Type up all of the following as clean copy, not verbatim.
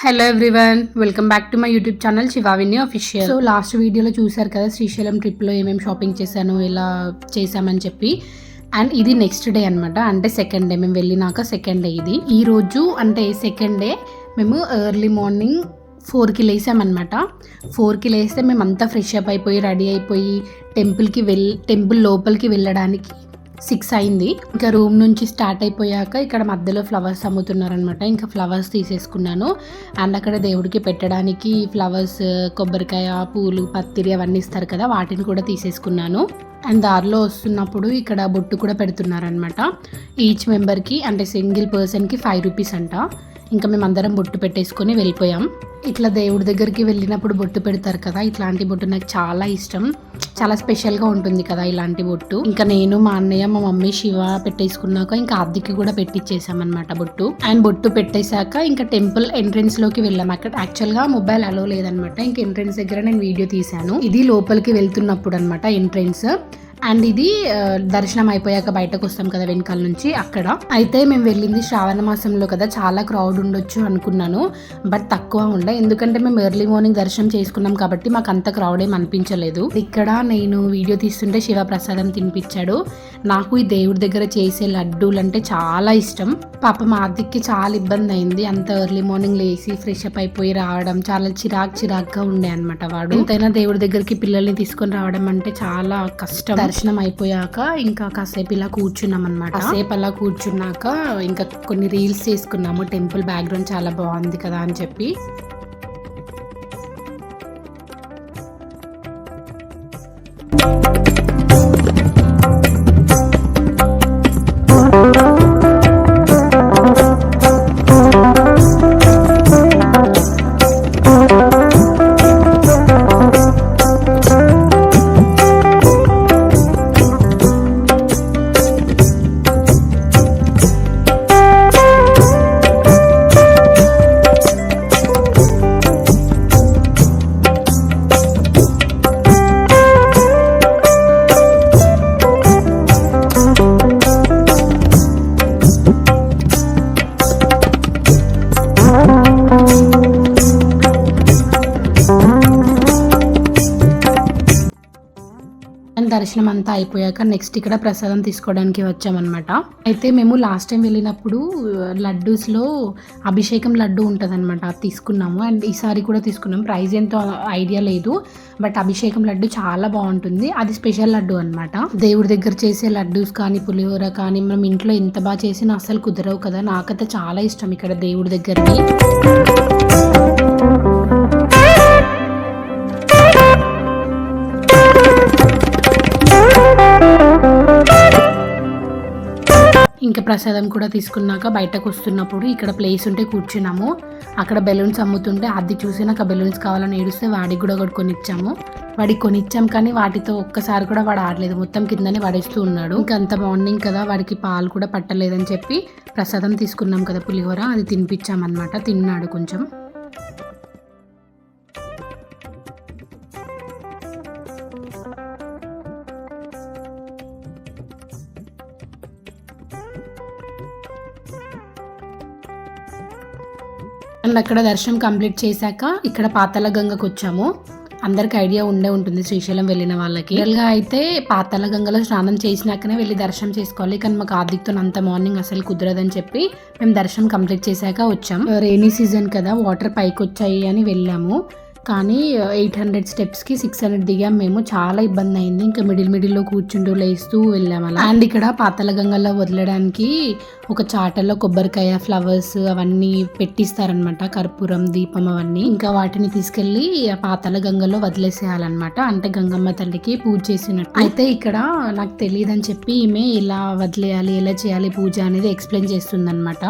Hello everyone, welcome back to my YouTube channel Shivavini official. So last వీడియోలో చూసారు కదా శ్రీశైలం ట్రిప్లో ఏమేమి షాపింగ్ చేశాను, ఎలా చేశామని చెప్పి. అండ్ ఇది నెక్స్ట్ డే అనమాట, అంటే సెకండ్ డే. మేము వెళ్ళినాక సెకండ్ డే ఇది. ఈ రోజు అంటే సెకండ్ డే మేము ఎర్లీ మార్నింగ్ 4కి లేసామన్నమాట. 4కి లేస్తే మేము అంతా ఫ్రెష్ అప్ అయిపోయి రెడీ అయిపోయి టెంపుల్ లోపలికి వెళ్ళడానికి 6 అయింది. ఇంకా రూమ్ నుంచి స్టార్ట్ అయిపోయాక ఇక్కడ మధ్యలో ఫ్లవర్స్ అమ్ముతున్నారనమాట. ఇంకా ఫ్లవర్స్ తీసేసుకున్నాను. అండ్ అక్కడ దేవుడికి పెట్టడానికి ఫ్లవర్స్, కొబ్బరికాయ, పూలు, పత్తిరి అవన్నీ ఇస్తారు కదా, వాటిని కూడా తీసేసుకున్నాను. అండ్ దారిలో వస్తున్నప్పుడు ఇక్కడ బొట్టు కూడా పెడుతున్నారనమాట. ఈచ్ మెంబర్కి అంటే సింగిల్ పర్సన్కి 5 రూపీస్ అంట. ఇంకా మేము అందరం బొట్టు పెట్టేసుకొని వెళ్ళిపోయాం. ఇట్లా దేవుడి దగ్గరికి వెళ్ళినప్పుడు బొట్టు పెడతారు కదా, ఇట్లాంటి బొట్టు నాకు చాలా ఇష్టం. చాలా స్పెషల్గా ఉంటుంది కదా ఇలాంటి బొట్టు. ఇంకా నేను, మా అన్నయ్య, మా మమ్మీ, శివ పెట్టేసుకున్నాక ఇంకా అద్దెకి కూడా పెట్టించేసామన్నమాట బొట్టు. అండ్ బొట్టు పెట్టేశాక ఇంకా టెంపుల్ ఎంట్రెన్స్ లోకి వెళ్ళాం. అక్కడ యాక్చువల్గా మొబైల్ అలో లేదనమాట. ఇంకా ఎంట్రెన్స్ దగ్గర నేను వీడియో తీశాను. ఇది లోపలికి వెళ్తున్నప్పుడు అనమాట ఎంట్రెన్స్. అండ్ ఇది దర్శనం అయిపోయాక బయటకు వస్తాం కదా వెనకాల నుంచి, అక్కడ. అయితే మేము వెళ్ళింది శ్రావణ మాసంలో కదా, చాలా క్రౌడ్ ఉండొచ్చు అనుకున్నాను. బట్ తక్కువ ఉండే, ఎందుకంటే మేము ఎర్లీ మార్నింగ్ దర్శనం చేసుకున్నాం కాబట్టి మాకు అంత క్రౌడ్ ఏం అనిపించలేదు. ఇక్కడ నేను వీడియో తీస్తుంటే శివ ప్రసాదం తినిపించాడు. నాకు ఈ దేవుడి దగ్గర చేసే లడ్డూలు అంటే చాలా ఇష్టం. పాప మా ఆదికి చాలా ఇబ్బంది అయింది. అంత ఎర్లీ మార్నింగ్ లేసి ఫ్రెష్ అప్ అయిపోయి రావడం చాలా చిరాక్గా ఉండే అనమాట వాడు. ఎంతైనా దేవుడి దగ్గరికి పిల్లల్ని తీసుకొని రావడం అంటే చాలా కష్టం. దర్శనం అయిపోయాక ఇంకా కాసేపు ఇలా కూర్చున్నాం అనమాట. కాసేపు అలా కూర్చున్నాక ఇంకా కొన్ని రీల్స్ చేసుకున్నాము. టెంపుల్ బ్యాక్గ్రౌండ్ చాలా బాగుంది కదా అని చెప్పి. దర్శనం అంతా అయిపోయాక నెక్స్ట్ ఇక్కడ ప్రసాదం తీసుకోవడానికి వచ్చామన్నమాట. అయితే మేము లాస్ట్ టైం వెళ్ళినప్పుడు లడ్డూస్లో అభిషేకం లడ్డు ఉంటుంది అనమాట, అది తీసుకున్నాము. అండ్ ఈసారి కూడా తీసుకున్నాము. ప్రైస్ ఎంతో ఐడియా లేదు, బట్ అభిషేకం లడ్డు చాలా బాగుంటుంది. అది స్పెషల్ లడ్డు అనమాట. దేవుడి దగ్గర చేసే లడ్డూస్ కానీ, పులిహోర కానీ మనం ఇంట్లో ఎంత బాగా చేసినా అసలు కుదరవు కదా. నాకైతే చాలా ఇష్టం ఇక్కడ దేవుడి దగ్గరకి. ఇంకా ప్రసాదం కూడా తీసుకున్నాక బయటకు వస్తున్నప్పుడు ఇక్కడ ప్లేస్ ఉంటే కూర్చున్నాము. అక్కడ బెలూన్స్ అమ్ముతుంటే అది చూసి నాకు ఆ బెలూన్స్ కావాలని ఏడుస్తే వాడికి కూడా ఒకటి కొనిచ్చాము. వాడికి కొనిచ్చాం కానీ వాటితో ఒక్కసారి కూడా వాడు ఆడలేదు, మొత్తం కిందనే పడేస్తూ ఉన్నాడు. ఇంకా అంత మార్నింగ్ కదా, వాడికి పాలు కూడా పట్టలేదని చెప్పి ప్రసాదం తీసుకున్నాం కదా పులిహోర, అది తినిపించామన్నమాట. తిన్నాడు కొంచెం. అండ్ అక్కడ దర్శనం కంప్లీట్ చేశాక ఇక్కడ పాతాళ గంగకు వచ్చాము. అందరికి ఐడియా ఉండే ఉంటుంది శ్రీశైలం వెళ్ళిన వాళ్ళకి. రియల్గా అయితే పాతాళ గంగలో స్నానం చేసినాకనే వెళ్ళి దర్శనం చేసుకోవాలి, కానీ మాకు ఆదిత్యతో అంత మార్నింగ్ అసలు కుదరదని చెప్పి మేము దర్శనం కంప్లీట్ చేశాక వచ్చాం. రెయినీ సీజన్ కదా, వాటర్ పైకి వచ్చాయి అని వెళ్ళాము. కానీ 800 స్టెప్స్కి 600 దిగాం మేము. చాలా ఇబ్బంది అయింది. ఇంకా మిడిల్లో కూర్చుంటూ లేస్తూ వెళ్ళాం అలా. అండ్ ఇక్కడ పాతాళ గంగలో వదలడానికి ఒక చాటలో కొబ్బరికాయ, ఫ్లవర్స్ అవన్నీ పెట్టిస్తారనమాట, కర్పూరం, దీపం అవన్నీ. ఇంకా వాటిని తీసుకెళ్లి పాతాళ గంగలో వదిలేసేయాలన్నమాట, అంటే గంగమ్మ తల్లికి పూజ చేసినట్టు. అయితే ఇక్కడ నాకు తెలియదని చెప్పి ఈమె ఇలా వదిలేయాలి, ఎలా చేయాలి పూజ అనేది ఎక్స్ప్లెయిన్ చేస్తుందన్నమాట.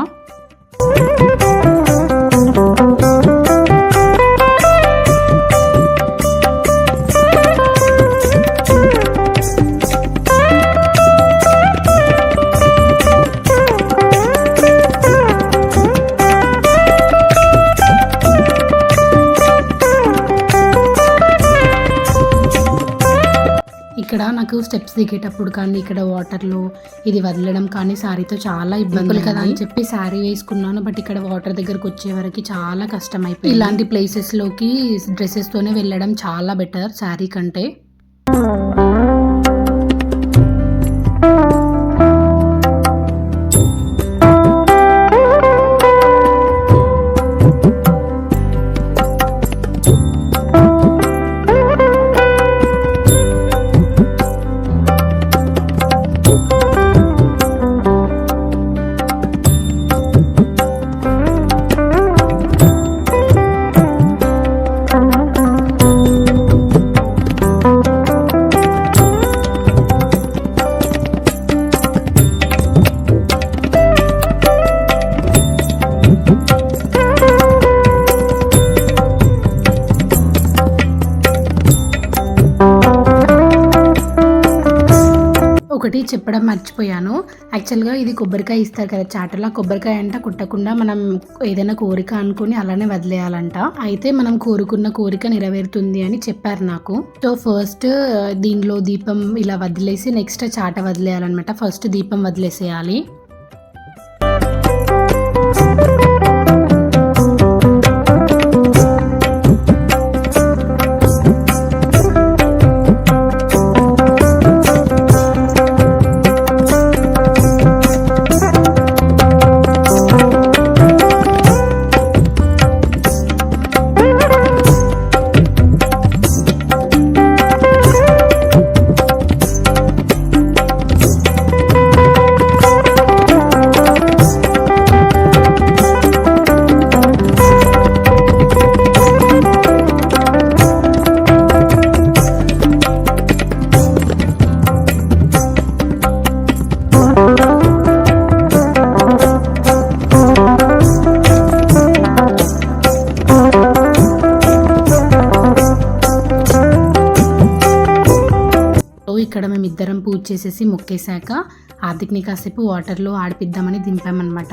ఇక్కడ నాకు స్టెప్స్ దిగేటప్పుడు కానీ ఇక్కడ వాటర్లో ఇది వదలడం కానీ శారీతో చాలా ఇబ్బందులు కదా అని చెప్పి శారీ వేసుకున్నాను. బట్ ఇక్కడ వాటర్ దగ్గరకు వచ్చే వరకు చాలా కష్టం అయిపోయింది. ఇలాంటి ప్లేసెస్లోకి డ్రెస్సెస్తోనే వెళ్ళడం చాలా బెటర్ శారీ కంటే. ఒకటి చెప్పడం మర్చిపోయాను. యాక్చువల్గా ఇది కొబ్బరికాయ ఇస్తారు కదా చాటలా, కొబ్బరికాయ అంట కుట్టకుండా మనం ఏదైనా కోరిక అనుకుని అలానే వదిలేయాలంట. అయితే మనం కోరుకున్న కోరిక నెరవేరుతుంది అని చెప్పారు నాకు. సో ఫస్ట్ దీనిలో దీపం ఇలా వదిలేసి నెక్స్ట్ చాట వదిలేయాలన్నమాట. ఫస్ట్ దీపం వదిలేసేయాలి. ఇక్కడ మేము ఇద్దరం పూజ చేసేసి మొక్కేశాక హార్దిక్ని కాసేపు వాటర్లో ఆడిపిద్దామని దింపామన్నమాట.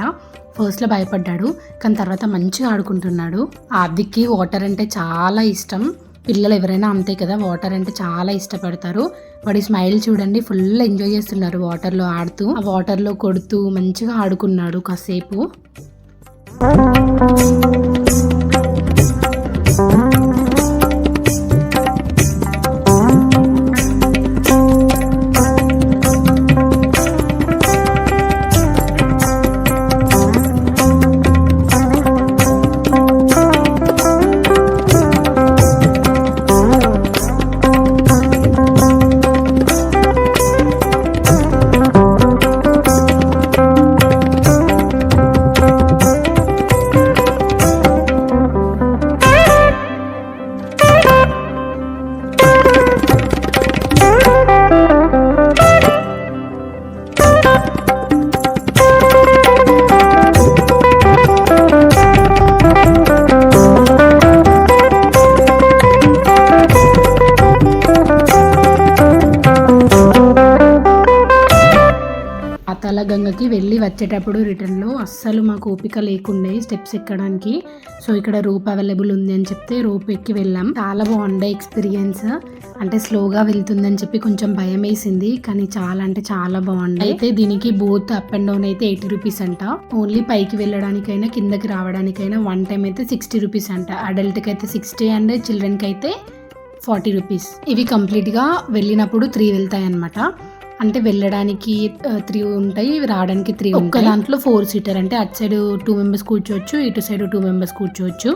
ఫస్ట్లో భయపడ్డాడు కానీ తర్వాత మంచిగా ఆడుకుంటున్నాడు. హార్దిక్కి వాటర్ అంటే చాలా ఇష్టం. పిల్లలు ఎవరైనా అంతే కదా, వాటర్ అంటే చాలా ఇష్టపడతారు. వాడి స్మైల్ చూడండి, ఫుల్ ఎంజాయ్ చేస్తున్నారు వాటర్లో ఆడుతూ. ఆ వాటర్లో కొడుతూ మంచిగా ఆడుకున్నాడు కాసేపు. గంగకి వెళ్ళి వచ్చేటప్పుడు రిటర్న్లో అస్సలు మాకు ఓపిక లేకుండే స్టెప్స్ ఎక్కడానికి. సో ఇక్కడ రోప్ అవైలబుల్ ఉంది అని చెప్తే రోప్ ఎక్కి వెళ్ళాం. చాలా బాగుండే ఎక్స్పీరియన్స్. అంటే స్లోగా వెళ్తుందని చెప్పి కొంచెం భయం వేసింది కానీ చాలా అంటే చాలా బాగుండే. అయితే దీనికి బోత్ అప్ అండ్ డౌన్ అయితే 80 రూపీస్ అంట. ఓన్లీ పైకి వెళ్ళడానికైనా కిందకి రావడానికైనా వన్ టైం అయితే 60 రూపీస్ అంట. అడల్ట్కి అయితే 60 అండ్ చిల్డ్రన్కి అయితే 40 రూపీస్. ఇవి కంప్లీట్గా వెళ్ళినప్పుడు 3 వెళ్తాయి అనమాట. అంటే వెళ్ళడానికి 3 ఉంటాయి, రావడానికి 3 ఉంటాయి. ఒక్క దాంట్లో 4 సీటర్, అంటే అటు సైడ్ 2 మెంబర్స్ కూర్చోవచ్చు, ఇటు సైడ్ 2 మెంబర్స్ కూర్చోవచ్చు.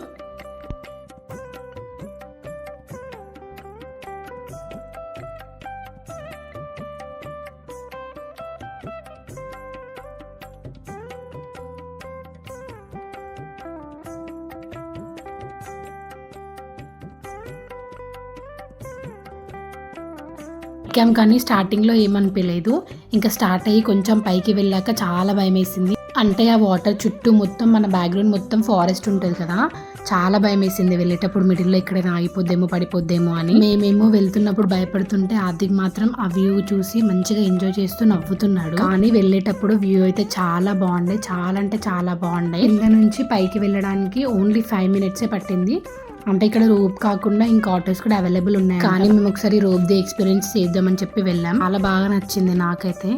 ఎక్కాం కానీ స్టార్టింగ్లో ఏమనిపించలేదు. ఇంకా స్టార్ట్ అయ్యి కొంచెం పైకి వెళ్ళాక చాలా భయం వేసింది. అంటే ఆ వాటర్ చుట్టూ మొత్తం మన బ్యాక్గ్రౌండ్ మొత్తం ఫారెస్ట్ ఉంటుంది కదా, చాలా భయం వేసింది. వెళ్ళేటప్పుడు మిడిల్లో ఎక్కడైనా ఆగిపోద్దేమో పడిపోద్దేమో అని. మేమేమో వెళ్తున్నప్పుడు భయపడుతుంటే హార్దిక్ మాత్రం ఆ వ్యూ చూసి మంచిగా ఎంజాయ్ చేస్తూ నవ్వుతున్నాడు. కానీ వెళ్ళేటప్పుడు వ్యూ అయితే చాలా బాగుండే, చాలా అంటే చాలా బాగుండే. కింద నుంచి పైకి వెళ్ళడానికి ఓన్లీ 5 minutes పట్టింది. అంటే ఇక్కడ రోప్ కాకుండా ఇంకా ఆటోస్ కూడా అవైలబుల్ ఉన్నాయి, కానీ మేము ఒకసారి రోప్ ది ఎక్స్పీరియన్స్ చేద్దామని చెప్పి వెళ్ళాం. చాలా బాగా నచ్చింది నాకైతే.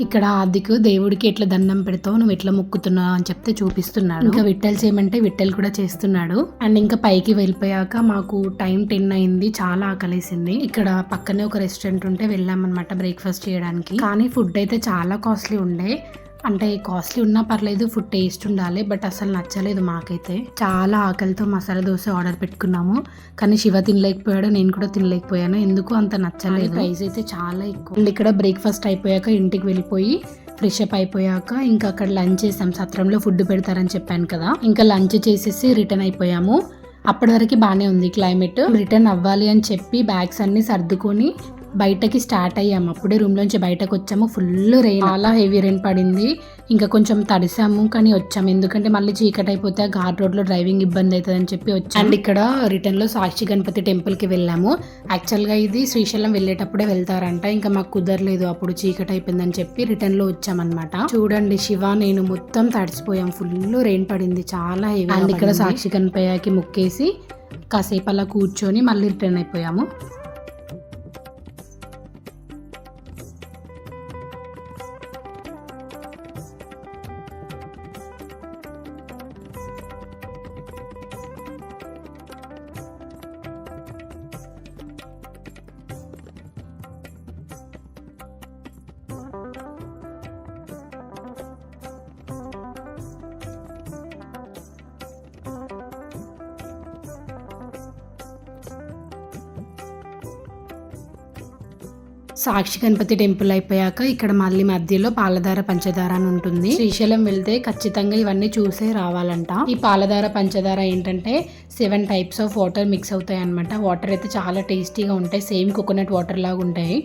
ఇక్కడ ఆదికు దేవుడికి ఎట్లా దండం పెడతావు, నువ్వు ఎట్లా మొక్కుతున్నావు అని చెప్తే చూపిస్తున్నాడు. ఇంకా విట్టలు చేయమంటే విట్టలు కూడా చేస్తున్నాడు. అండ్ ఇంకా పైకి వెళ్ళిపోయాక మాకు టైం 10 అయింది, చాలా ఆకలేసింది. ఇక్కడ పక్కనే ఒక రెస్టారెంట్ ఉంటే వెళ్ళామన్నమాట బ్రేక్ఫాస్ట్ చేయడానికి. కానీ ఫుడ్ అయితే చాలా కాస్ట్లీ ఉండే. అంటే కాస్ట్లీ ఉన్నా పర్లేదు, ఫుడ్ టేస్ట్ ఉండాలి, బట్ అసలు నచ్చలేదు మాకైతే. చాలా ఆకలితో మసాలా దోశ ఆర్డర్ పెట్టుకున్నాము, కానీ శివ తినలేకపోయాడు, నేను కూడా తినలేకపోయాను. ఎందుకు అంత నచ్చలేదు, ప్రైస్ అయితే చాలా ఎక్కువ. అండ్ ఇక్కడ బ్రేక్ఫాస్ట్ అయిపోయాక ఇంటికి వెళ్ళిపోయి ఫ్రెష్ అప్ అయిపోయాక ఇంకా అక్కడ లంచ్ చేసాం. సత్రంలో ఫుడ్ పెడతారని చెప్పాను కదా, ఇంకా లంచ్ చేసేసి రిటర్న్ అయిపోయాము. అప్పటి వరకు బాగానే ఉంది క్లైమేట్. రిటర్న్ అవ్వాలి అని చెప్పి బ్యాగ్స్ అన్ని సర్దుకొని బయటకి స్టార్ట్ అయ్యాము. అప్పుడే రూమ్ లోంచి బయటకు వచ్చాము. ఫుల్ రెయిన్, చాలా హెవీ రెయిన్ పడింది. ఇంకా కొంచెం తడిసాము కానీ వచ్చాము, ఎందుకంటే మళ్ళీ చీకటి అయిపోతే ఘాట్ రోడ్ లో డ్రైవింగ్ ఇబ్బంది అవుతుంది అని చెప్పి వచ్చాము. అండ్ ఇక్కడ రిటర్న్ లో సాక్షి గణపతి టెంపుల్ కి వెళ్ళాము. యాక్చువల్ గా ఇది శ్రీశైలం వెళ్ళేటప్పుడే వెళ్తారంట, ఇంకా మాకు కుదరలేదు, అప్పుడు చీకటి అయిపోయిందని చెప్పి రిటర్న్ లో వచ్చామన్నమాట. చూడండి శివ నేను మొత్తం తడిసిపోయాం, ఫుల్ రెయిన్ పడింది, చాలా హెవీ. అండ్ ఇక్కడ సాక్షి గణపయ్యకి ముక్కేసి కాసేపు అలా కూర్చొని మళ్ళీ రిటర్న్ అయిపోయాము. సాక్షి గణపతి టెంపుల్ అయిపోయాక ఇక్కడ మళ్ళీ మధ్యలో పాలధార పంచదార అని ఉంటుంది. శ్రీశైలం వెళ్తే ఖచ్చితంగా ఇవన్నీ చూసే రావాలంట. ఈ పాలధార పంచదార ఏంటంటే 7 టైప్స్ ఆఫ్ వాటర్ మిక్స్ అవుతాయి అన్నమాట. వాటర్ అయితే చాలా టేస్టీగా ఉంటాయి, సేమ్ కోకోనట్ వాటర్ లాగా ఉంటాయి.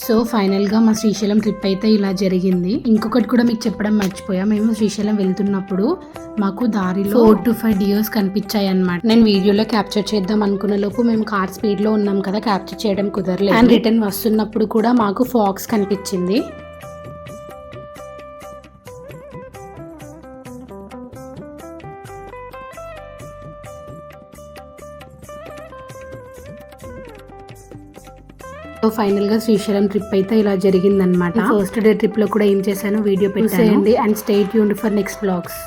సో ఫైనల్గా మా శ్రీశైలం ట్రిప్ అయితే ఇలా జరిగింది. ఇంకొకటి కూడా మీకు చెప్పడం మర్చిపోయా, మేము శ్రీశైలం వెళ్తున్నప్పుడు మాకు దారిలో 4 to 5 డియర్స్ కనిపించాయి అన్నమాట. నేను వీడియోలో క్యాప్చర్ చేద్దాం అనుకున్న లోపు మేము కార్ స్పీడ్ లో ఉన్నాం కదా, క్యాప్చర్ చేయడం కుదరలేదు. అండ్ రిటర్న్ వస్తున్నప్పుడు కూడా మాకు ఫాక్స్ కనిపించింది. సో ఫైనల్ గా శ్రీశైలం ట్రిప్ అయితే ఇలా జరిగిందనమాట. ఫస్ట్ డే ట్రిప్ లో కూడా ఏం చేశాను వీడియో పెట్టేయండి. And stay tuned for next vlogs.